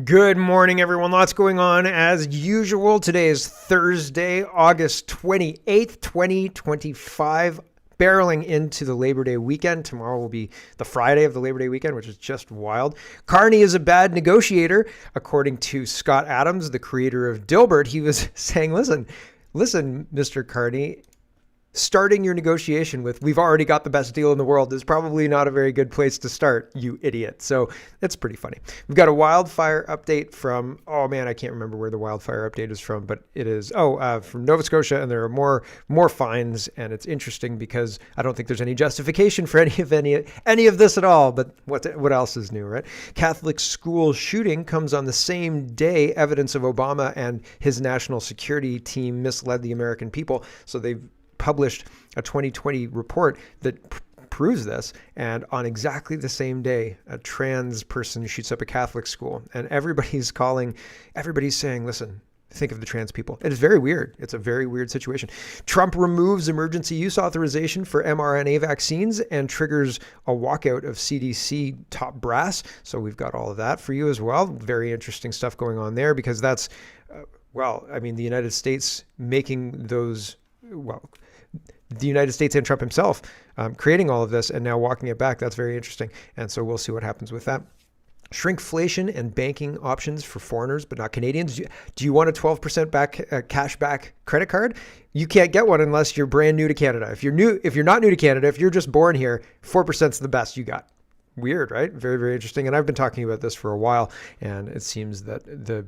Good morning, everyone. Lots going on as usual. Today is Thursday, August 28th, 2025. Barreling into the Labor Day weekend. Tomorrow will be the Friday of the Labor Day weekend, which is just wild. Carney is a bad negotiator, according to Scott Adams, the creator of Dilbert. He was saying, listen, Mr. Carney, starting your negotiation with, we've already got the best deal in the world, is probably not a very good place to start, you idiot. So that's pretty funny. We've got a wildfire update from, oh man, I can't remember where the wildfire update is from, but it is, from Nova Scotia, and there are more fines, and it's interesting because I don't think there's any justification for any of this at all, but what else is new, right? Catholic school shooting comes on the same day. Evidence of Obama and his national security team misled the American people. So they've published a 2020 report that proves this, and on exactly the same day, a trans person shoots up a Catholic school, and everybody's saying, listen, think of the trans people. It is very weird. It's a very weird situation. Trump removes emergency use authorization for mRNA vaccines and triggers a walkout of CDC top brass. So we've got all of that for you as well. Very interesting stuff going on there, because that's, the United States making those, the United States and Trump himself creating all of this and now walking it back. That's very interesting. And so we'll see what happens with that. Shrinkflation and banking options for foreigners, but not Canadians. Do you want a 12% cash back credit card? You can't get one unless you're brand new to Canada. If you're not new to Canada, if you're just born here, 4% is the best you got. Weird, right? Very, very interesting. And I've been talking about this for a while, and it seems that the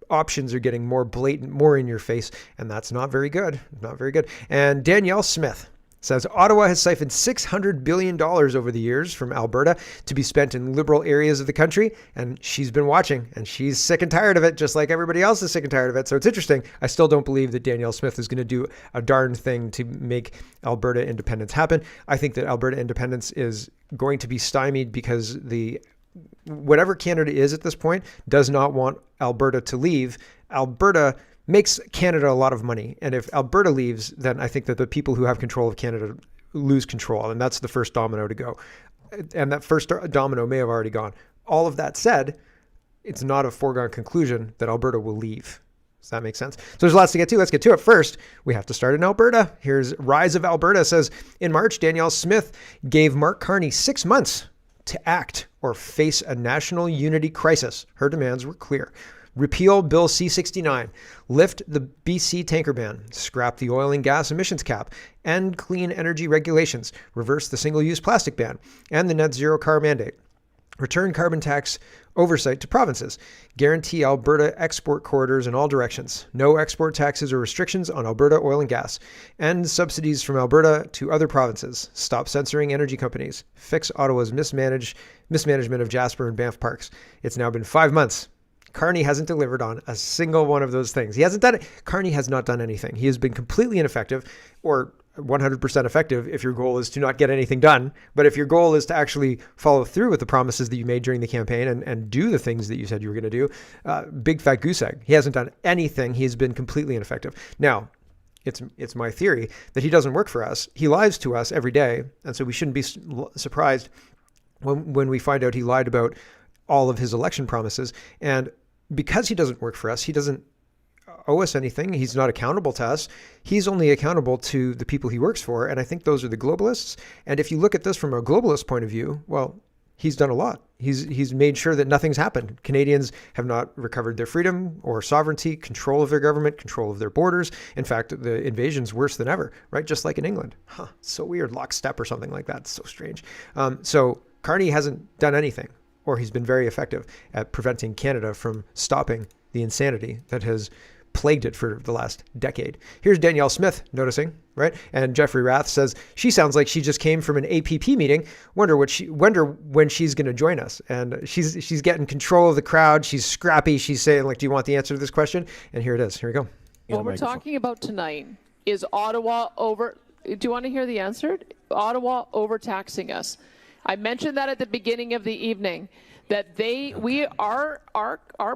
options are getting more blatant, more in your face, and that's not very good. Not very good. And Danielle Smith says Ottawa has siphoned $600 billion over the years from Alberta to be spent in liberal areas of the country, and she's been watching, and she's sick and tired of it, just like everybody else is sick and tired of it. So it's interesting. I still don't believe that Danielle Smith is going to do a darn thing to make Alberta independence happen. I think that Alberta independence is going to be stymied because whatever Canada is at this point does not want Alberta to leave. Alberta makes Canada a lot of money. And if Alberta leaves, then I think that the people who have control of Canada lose control. And that's the first domino to go. And that first domino may have already gone. All of that said, it's not a foregone conclusion that Alberta will leave. Does that make sense? So there's lots to get to. Let's get to it. First, we have to start in Alberta. Here's Rise of Alberta. It says, in March, Danielle Smith gave Mark Carney 6 months to act or face a national unity crisis. Her demands were clear. Repeal Bill C-69, lift the BC tanker ban, scrap the oil and gas emissions cap, end clean energy regulations, reverse the single-use plastic ban, and the net zero car mandate. Return carbon tax oversight to provinces. Guarantee Alberta export corridors in all directions. No export taxes or restrictions on Alberta oil and gas. End subsidies from Alberta to other provinces. Stop censoring energy companies. Fix Ottawa's mismanagement of Jasper and Banff parks. It's now been 5 months. Carney hasn't delivered on a single one of those things. He hasn't done it. Carney has not done anything. He has been completely ineffective, or 100% effective if your goal is to not get anything done. But if your goal is to actually follow through with the promises that you made during the campaign and do the things that you said you were going to do, big fat goose egg. He hasn't done anything. He's been completely ineffective. Now, it's my theory that he doesn't work for us. He lies to us every day. And so we shouldn't be surprised when we find out he lied about all of his election promises. And because he doesn't work for us, he doesn't owe us anything. He's not accountable to us. He's only accountable to the people he works for. And I think those are the globalists. And if you look at this from a globalist point of view, well, he's done a lot. He's made sure that nothing's happened. Canadians have not recovered their freedom or sovereignty, control of their government, control of their borders. In fact, the invasion's worse than ever, right? Just like in England. So weird. Lockstep or something like that. It's so strange. So Carney hasn't done anything, or he's been very effective at preventing Canada from stopping the insanity that has plagued it for the last decade. Here's Danielle Smith noticing, right? And Jeffrey Rath says, she sounds like she just came from an APP meeting. Wonder when she's going to join us. And she's getting control of the crowd. She's scrappy. She's saying, like, do you want the answer to this question? And here it is. Here we go. What we're talking about tonight is Ottawa do you want to hear the answer? Ottawa overtaxing us. I mentioned that at the beginning of the evening, that our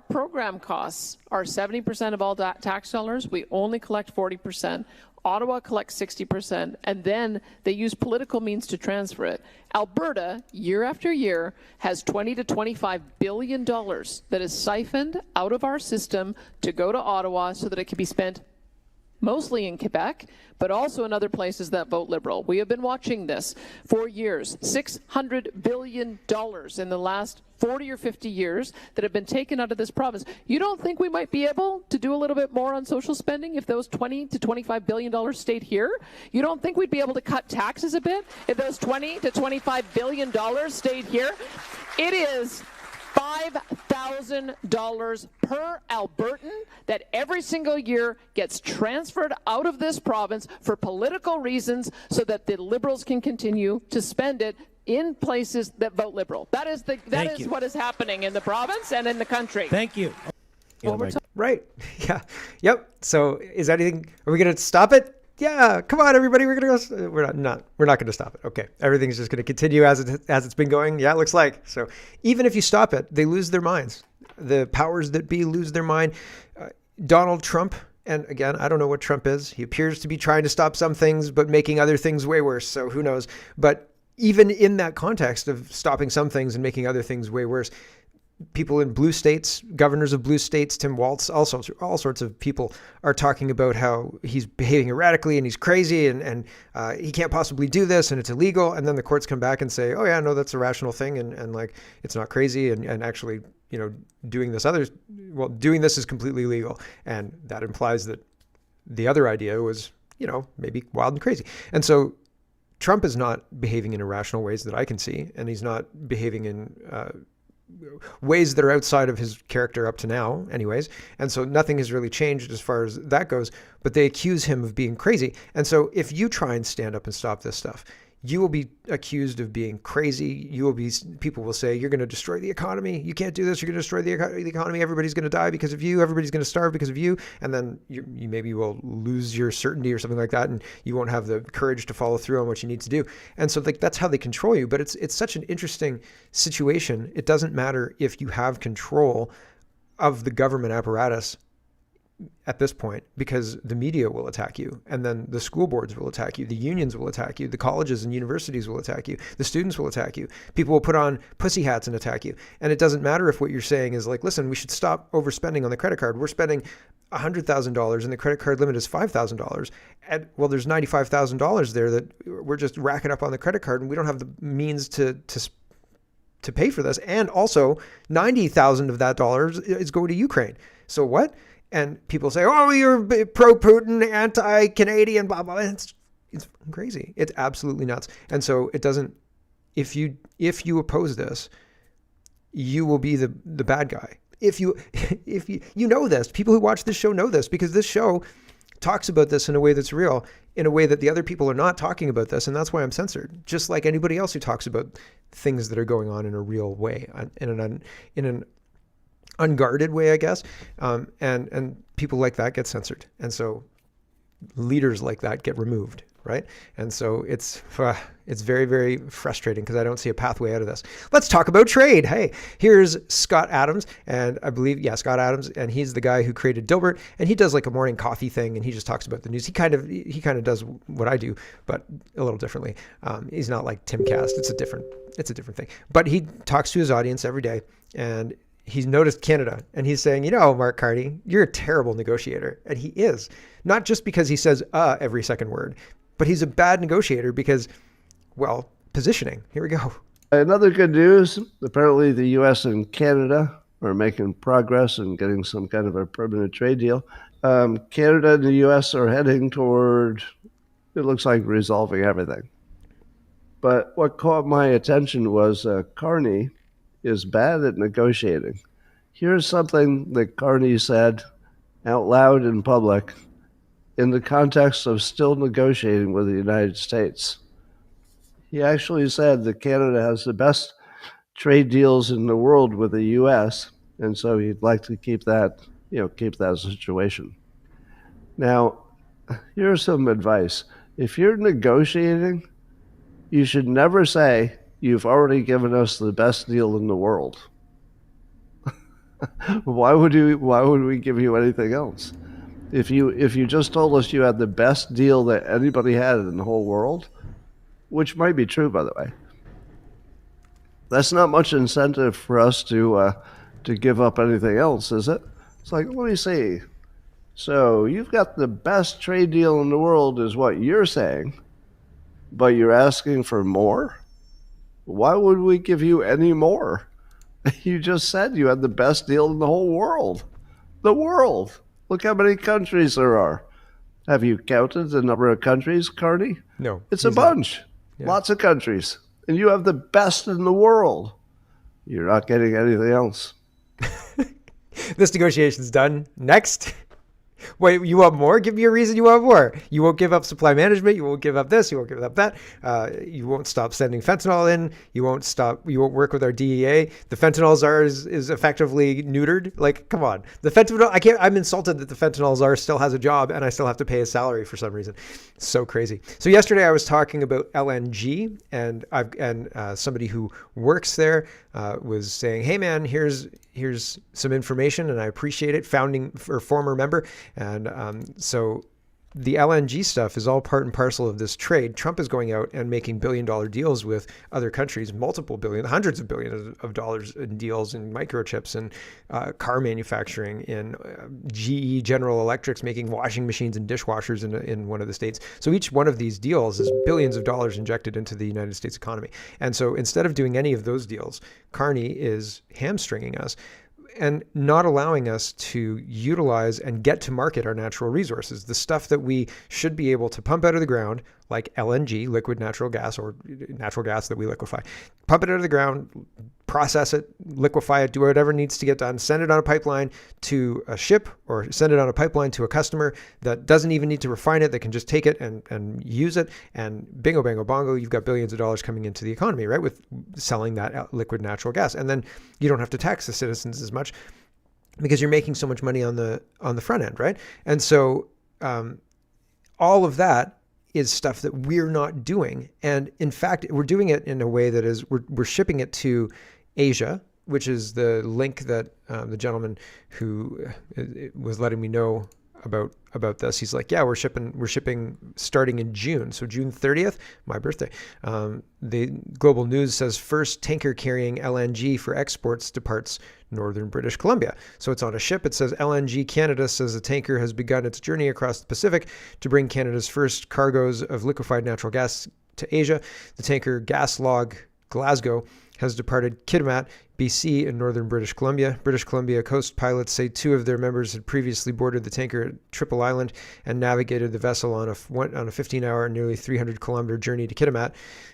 program costs are 70% of all tax dollars. We only collect 40%. Ottawa collects 60%, and then they use political means to transfer it. Alberta, year after year, has $20 to $25 billion that is siphoned out of our system to go to Ottawa so that it can be spent mostly in Quebec, but also in other places that vote Liberal. We have been watching this for years. $600 billion in the last 40 or 50 years that have been taken out of this province. You don't think we might be able to do a little bit more on social spending if those $20 to $25 billion stayed here? You don't think we'd be able to cut taxes a bit if those $20 to $25 billion stayed here? It is $5,000 per Albertan that every single year gets transferred out of this province for political reasons so that the Liberals can continue to spend it in places that vote Liberal. That is what is happening in the province and in the country. Thank you. Right. Yeah. Yep. So are we going to stop it? Yeah, come on, everybody. We're going to go. We're not going to stop it. Okay. Everything's just going to continue as it's been going. Yeah, it looks like. So even if you stop it, they lose their minds. The powers that be lose their mind. Donald Trump, and again, I don't know what Trump is. He appears to be trying to stop some things, but making other things way worse. So who knows? But even in that context of stopping some things and making other things way worse, people in blue states, governors of blue states, Tim Walz, all sorts of people are talking about how he's behaving erratically and he's crazy and he can't possibly do this and it's illegal. And then the courts come back and say, oh yeah, no, that's a rational thing. And like, it's not crazy. And actually, doing this is completely legal. And that implies that the other idea was, maybe wild and crazy. And so Trump is not behaving in irrational ways that I can see. And he's not behaving in, ways that are outside of his character up to now anyways. And so nothing has really changed as far as that goes, but they accuse him of being crazy. And so if you try and stand up and stop this stuff, you will be accused of being crazy. People will say, you're going to destroy the economy. You can't do this. You're going to destroy the economy. Everybody's going to die because of you. Everybody's going to starve because of you. And then you maybe will lose your certainty or something like that. And you won't have the courage to follow through on what you need to do. And so that's how they control you. But it's such an interesting situation. It doesn't matter if you have control of the government apparatus at this point, because the media will attack you, and then the school boards will attack you, the unions will attack you, the colleges and universities will attack you, the students will attack you, people will put on pussy hats and attack you. And it doesn't matter if what you're saying is like, listen, we should stop overspending on the credit card. We're spending $100,000 and the credit card limit is $5,000. And well, there's $95,000 there that we're just racking up on the credit card, and we don't have the means to pay for this. And also $90,000 of that dollars is going to Ukraine. So what? And people say, oh, you're pro-Putin, anti-Canadian, blah, blah. It's crazy. It's absolutely nuts. And so it doesn't, if you oppose this, you will be the bad guy. If you know this, people who watch this show know this, because this show talks about this in a way that's real, in a way that the other people are not talking about this. And that's why I'm censored. Just like anybody else who talks about things that are going on in a real way, in an unguarded way, I guess. And people like that get censored. And so leaders like that get removed, right? And so it's very, very frustrating because I don't see a pathway out of this. Let's talk about trade. Hey, here's Scott Adams, and I believe, Scott Adams, and he's the guy who created Dilbert, and he does like a morning coffee thing, and he just talks about the news. He kind of does what I do, but a little differently. He's not like Timcast. It's a different thing. But he talks to his audience every day, and he's noticed Canada, and he's saying, Mark Carney, you're a terrible negotiator. And he is. Not just because he says every second word, but he's a bad negotiator because, well, positioning. Here we go. Another good news, apparently the U.S. and Canada are making progress in getting some kind of a permanent trade deal. Canada and the U.S. are heading toward, it looks like, resolving everything. But what caught my attention was Carney is bad at negotiating. Here's something that Carney said out loud in public in the context of still negotiating with the United States. He actually said that Canada has the best trade deals in the world with the U.S., and so he'd like to keep that situation. Now, here's some advice. If you're negotiating, you should never say, you've already given us the best deal in the world. Why would we give you anything else? If you just told us you had the best deal that anybody had in the whole world, which might be true, by the way, that's not much incentive for us to give up anything else, is it? It's like, let me see. So you've got the best trade deal in the world, is what you're saying, but you're asking for more? Why would we give you any more? You just said you had the best deal in the whole world. The world. Look how many countries there are. Have you counted the number of countries, Carney? No. It's a bunch. Yeah. Lots of countries. And you have the best in the world. You're not getting anything else. This negotiation's done. Next. Wait, you want more? Give me a reason you want more. You won't give up supply management. You won't give up this. You won't give up that. You won't stop sending fentanyl in. You won't stop. You won't work with our DEA. The fentanyl czar is effectively neutered. Like, come on. The fentanyl. I'm insulted that the fentanyl czar still has a job and I still have to pay his salary for some reason. So crazy. So yesterday I was talking about LNG, and somebody who works there was saying, "Hey man, here's some information, and I appreciate it." Founding or former member. And so the LNG stuff is all part and parcel of this trade. Trump is going out and making billion-dollar deals with other countries, multiple billion, hundreds of billions of dollars in deals in microchips and car manufacturing, in GE, General Electric's making washing machines and dishwashers in one of the states. So each one of these deals is billions of dollars injected into the United States economy. And so instead of doing any of those deals, Carney is hamstringing us and not allowing us to utilize and get to market our natural resources, the stuff that we should be able to pump out of the ground, like LNG, liquid natural gas, or natural gas that we liquefy. Pump it out of the ground, process it, liquefy it, do whatever needs to get done, send it on a pipeline to a ship, or send it on a pipeline to a customer that doesn't even need to refine it, that can just take it and use it, and bingo, bango, bongo, you've got billions of dollars coming into the economy, right, with selling that liquid natural gas. And then you don't have to tax the citizens as much because you're making so much money on the front end, right? And so all of that is stuff that we're not doing. And in fact, we're doing it in a way that is, we're shipping it to Asia, which is the link that the gentleman who was letting me know about this. He's like, yeah, we're shipping starting in June. So June 30th, my birthday. The Global News says first tanker carrying LNG for exports departs northern British Columbia. So it's on a ship. It says LNG Canada says the tanker has begun its journey across the Pacific to bring Canada's first cargoes of liquefied natural gas to Asia. The tanker Gaslog Glasgow has departed Kitimat, BC, in northern British Columbia. British Columbia coast pilots say 2 of their members had previously boarded the tanker at Triple Island and navigated the vessel on a 15-hour, nearly 300-kilometer journey to Kitimat.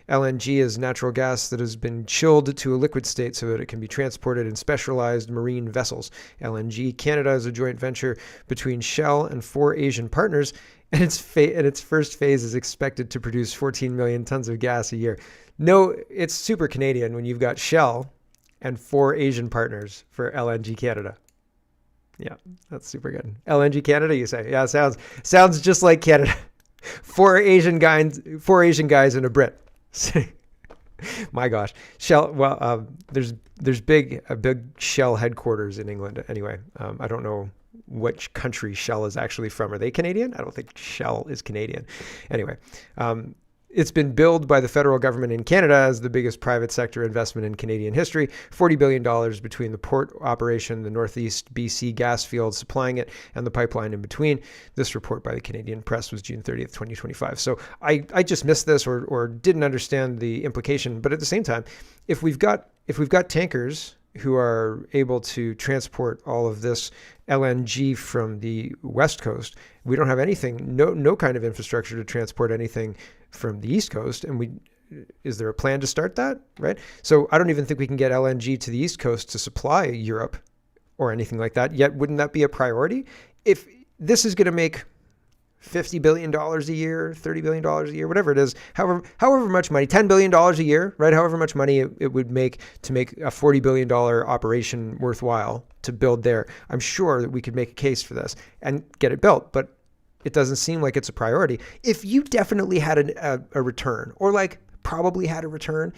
LNG is natural gas that has been chilled to a liquid state so that it can be transported in specialized marine vessels. LNG Canada is a joint venture between Shell and 4 Asian partners, and its first phase is expected to produce 14 million tons of gas a year. No, it's super Canadian when you've got Shell and 4 Asian partners for LNG Canada. Yeah, that's super good. LNG Canada, you say? Yeah, sounds just like Canada. 4 Asian guys and a Brit. My gosh, Shell. Well, there's a big Shell headquarters in England. Anyway, I don't know which country Shell is actually from. Are they Canadian? I don't think Shell is Canadian. Anyway, it's been billed by the federal government in Canada as the biggest private sector investment in Canadian history, $40 billion between the port operation, the Northeast BC gas field supplying it, and the pipeline in between. This report by the Canadian Press was June 30th, 2025. So I just missed this or didn't understand the implication. But at the same time, if we've got tankers who are able to transport all of this LNG from the West Coast, we don't have anything, no kind of infrastructure to transport anything from the East Coast. And is there a plan to start that? Right. So I don't even think we can get LNG to the East Coast to supply Europe or anything like that. Yet, wouldn't that be a priority? If this is going to make $50 billion a year, $30 billion a year, whatever it is, however much money, $10 billion a year, right? However much money it would make to make a $40 billion operation worthwhile to build there. I'm sure that we could make a case for this and get it built, but it doesn't seem like it's a priority. If you definitely had a return, or like probably had a return,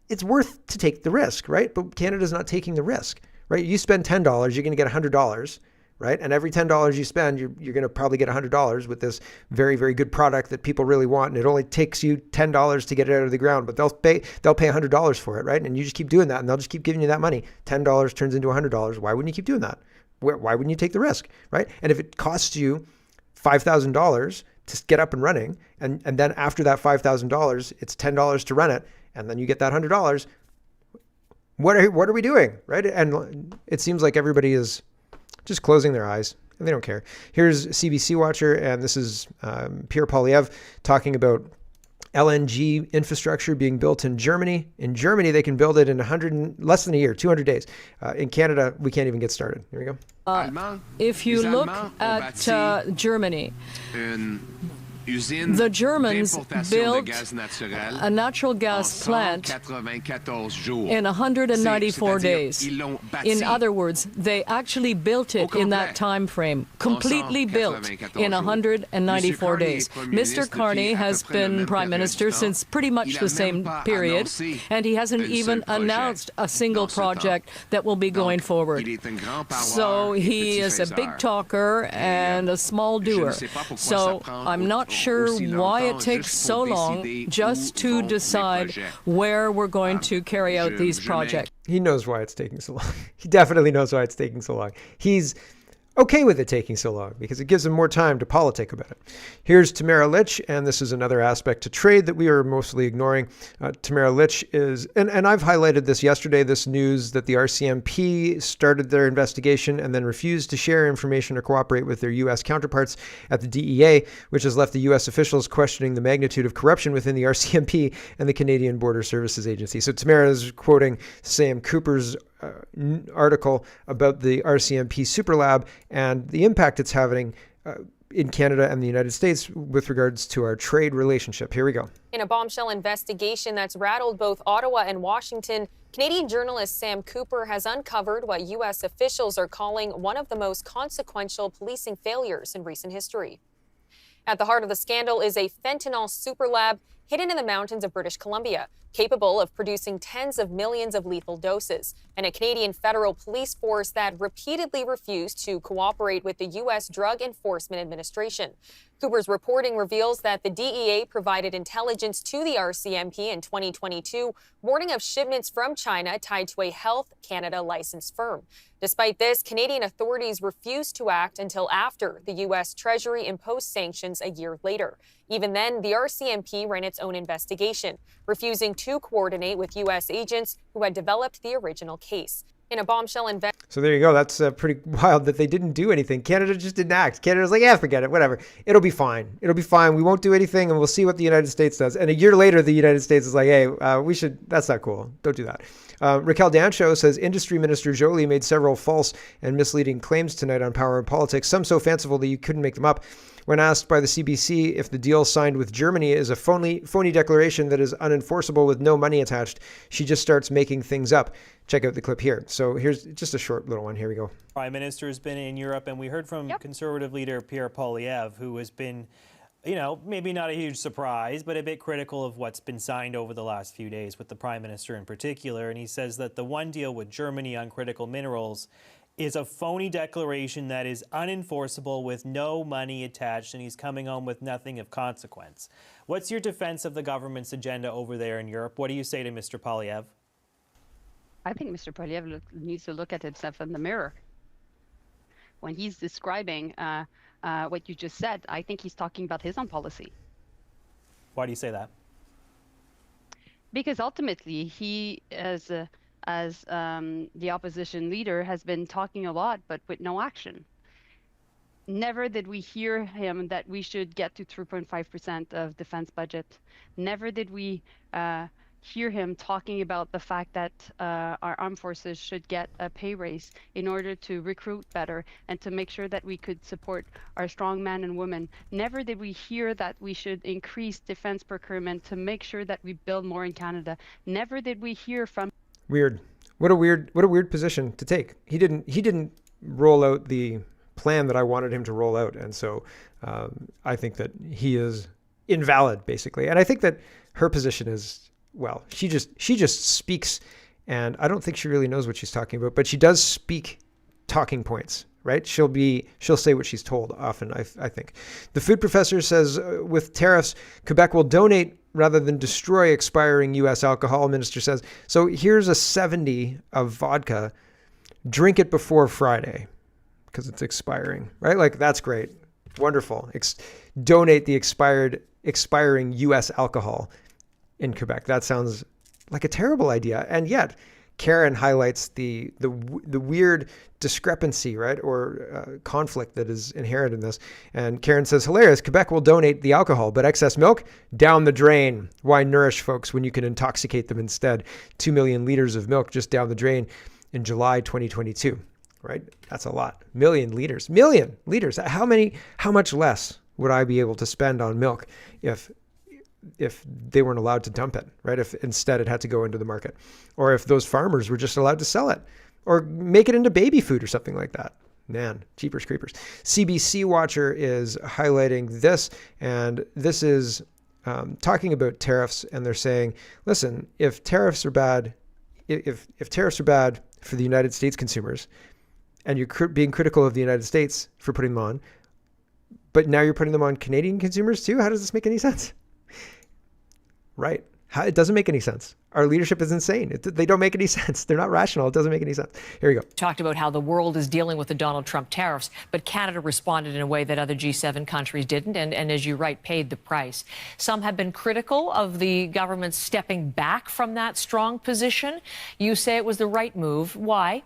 it's worth to take the risk, right? But Canada's not taking the risk. right? You spend $10, you're going to get $100, right? And every $10 you spend, you're going to probably get $100 with this very, very good product that people really want. And it only takes you $10 to get it out of the ground, but they'll pay $100 for it, right? And you just keep doing that, and they'll just keep giving you that money. $10 turns into $100. Why wouldn't you keep doing that? Why wouldn't you take the risk, right? And if it costs you $5,000 to get up and running, and then after that $5,000, it's $10 to run it, and then you get that $100, what are we doing, right? And it seems like everybody is just closing their eyes, and they don't care. Here's CBC Watcher, and this is Pierre Poilievre talking about LNG infrastructure being built in Germany. In Germany, they can build it in less than a year, 200 days. In Canada, we can't even get started. Here we go. If you look at Germany, the Germans built a natural gas plant in 194 days. In other words, they actually built it in that time frame, completely built in 194 days. Mr. Carney has been Prime Minister since pretty much the same period, and he hasn't even announced a single project that will be going forward. So he is a big talker and a small doer. So I'm not sure why it takes so long just to decide where we're going to carry out these projects. He knows why it's taking so long. He definitely knows why it's taking so long. He's okay with it taking so long because it gives him more time to politic about it. Here's Tamara Lich, and this is another aspect to trade that we are mostly ignoring. Tamara Lich is, and I've highlighted this yesterday, this news that the RCMP started their investigation and then refused to share information or cooperate with their U.S. counterparts at the DEA, which has left the U.S. officials questioning the magnitude of corruption within the RCMP and the Canadian Border Services Agency. So Tamara is quoting Sam Cooper's article about the RCMP Super Lab and the impact it's having in Canada and the United States with regards to our trade relationship. Here we go. In a bombshell investigation that's rattled both Ottawa and Washington, Canadian journalist Sam Cooper has uncovered what U.S. officials are calling one of the most consequential policing failures in recent history. At the heart of the scandal is a fentanyl super lab hidden in the mountains of British Columbia, capable of producing tens of millions of lethal doses, and a Canadian federal police force that repeatedly refused to cooperate with the U.S. Drug Enforcement Administration. Cooper's reporting reveals that the DEA provided intelligence to the RCMP in 2022, warning of shipments from China tied to a Health Canada licensed firm. Despite this, Canadian authorities refused to act until after the U.S. Treasury imposed sanctions a year later. Even then, the RCMP ran its own investigation, refusing to coordinate with U.S. agents who had developed the original case. In a bombshell So there you go. That's pretty wild that they didn't do anything. Canada just didn't act. Canada's like, yeah, forget it, whatever. It'll be fine. It'll be fine. We won't do anything, and we'll see what the United States does. And a year later, the United States is like, hey, that's not cool. Don't do that. Raquel Dancho says Industry Minister Joly made several false and misleading claims tonight on Power and Politics, some so fanciful that you couldn't make them up. When asked by the CBC if the deal signed with Germany is a phony declaration that is unenforceable with no money attached, she just starts making things up. Check out the clip here. So here's just a short little one. Here we go. Prime Minister has been in Europe, and we heard from Conservative leader Pierre Poilievre, who has been, maybe not a huge surprise, but a bit critical of what's been signed over the last few days with the Prime Minister in particular. And he says that the one deal with Germany on critical minerals is a phony declaration that is unenforceable with no money attached, and he's coming home with nothing of consequence. What's your defense of the government's agenda over there in Europe? What do you say to Mr. Poilievre? I think Mr. Poilievre needs to look at himself in the mirror. When he's describing what you just said, I think he's talking about his own policy. Why do you say that? Because ultimately, he, as the opposition leader, has been talking a lot, but with no action. Never did we hear him that we should get to 3.5% of defense budget. Never did we hear him talking about the fact that our armed forces should get a pay raise in order to recruit better and to make sure that we could support our strong men and women. Never did we hear that we should increase defense procurement to make sure that we build more in Canada. Never did we hear from... Weird. What a weird position to take. He didn't roll out the plan that I wanted him to roll out, and so I think that he is invalid, basically. And I think that her position is, well, she just speaks And I don't think she really knows what she's talking about, but she does speak talking points, right? She'll say what she's told often, I think. The food professor says with tariffs, Quebec will donate rather than destroy expiring U.S. alcohol, minister says. So here's a 70 of vodka. Drink it before Friday because it's expiring, right? Like, that's great. Wonderful. Donate the expiring U.S. alcohol in Quebec. That sounds like a terrible idea. And yet, Karen highlights the weird discrepancy, right, or conflict that is inherent in this. And Karen says, hilarious, Quebec will donate the alcohol, but excess milk, down the drain. Why nourish folks when you can intoxicate them instead? 2 million liters of milk just down the drain in July 2022, right? That's a lot. Million liters. How much less would I be able to spend on milk if they weren't allowed to dump it, right? If instead it had to go into the market, or if those farmers were just allowed to sell it or make it into baby food or something like that. Man, jeepers creepers. CBC Watcher is highlighting this, and this is talking about tariffs, and they're saying, listen, if tariffs are bad, if tariffs are bad for the United States consumers, and you're being critical of the United States for putting them on, but now you're putting them on Canadian consumers too? How does this make any sense? Right. It doesn't make any sense. Our leadership is insane. They don't make any sense. They're not rational. It doesn't make any sense. Here we go. Talked about how the world is dealing with the Donald Trump tariffs, but Canada responded in a way that other G7 countries didn't, and as you write, paid the price. Some have been critical of the government stepping back from that strong position. You say it was the right move. Why?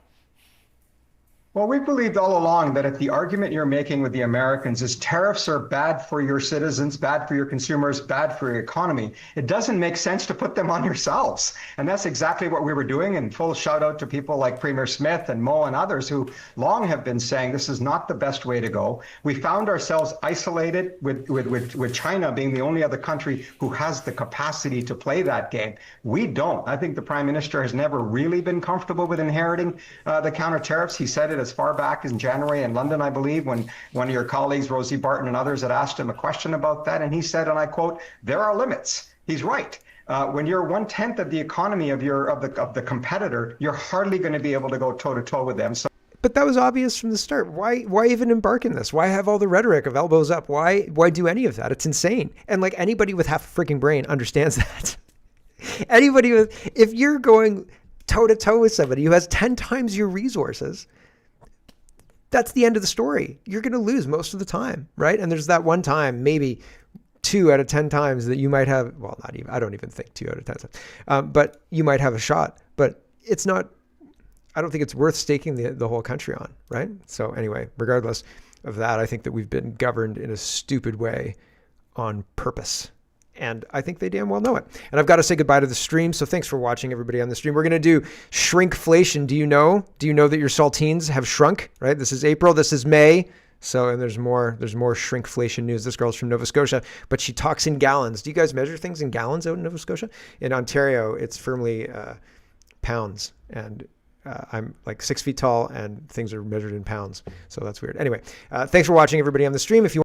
Well, we've believed all along that if the argument you're making with the Americans is tariffs are bad for your citizens, bad for your consumers, bad for your economy, it doesn't make sense to put them on yourselves. And that's exactly what we were doing. And full shout out to people like Premier Smith and Mo and others who long have been saying this is not the best way to go. We found ourselves isolated with China being the only other country who has the capacity to play that game. We don't. I think the Prime Minister has never really been comfortable with inheriting the counter tariffs. He said it as far back as in January in London, I believe, when one of your colleagues, Rosie Barton and others, had asked him a question about that. And he said, and I quote, there are limits. He's right. When you're 1/10 of the economy of the competitor, you're hardly going to be able to go toe to toe with them. So. But that was obvious from the start. Why even embark in this? Why have all the rhetoric of elbows up? Why do any of that? It's insane. And like anybody with half a freaking brain understands that. If you're going toe to toe with somebody who has 10 times your resources, that's the end of the story. You're going to lose most of the time, right? And there's that one time, maybe 2 out of 10 times that you might have, well, not even, I don't even think 2 out of 10 times, but you might have a shot, but it's not, I don't think it's worth staking the whole country on, right? So anyway, regardless of that, I think that we've been governed in a stupid way on purpose. And I think they damn well know it. And I've got to say goodbye to the stream. So thanks for watching, everybody on the stream. We're going to do shrinkflation. Do you know that your saltines have shrunk, right? This is April. This is May. So, and there's more shrinkflation news. This girl's from Nova Scotia, but she talks in gallons. Do you guys measure things in gallons out in Nova Scotia? In Ontario, it's firmly pounds. And I'm like 6 feet tall and things are measured in pounds. So that's weird. Anyway, thanks for watching, everybody on the stream. If you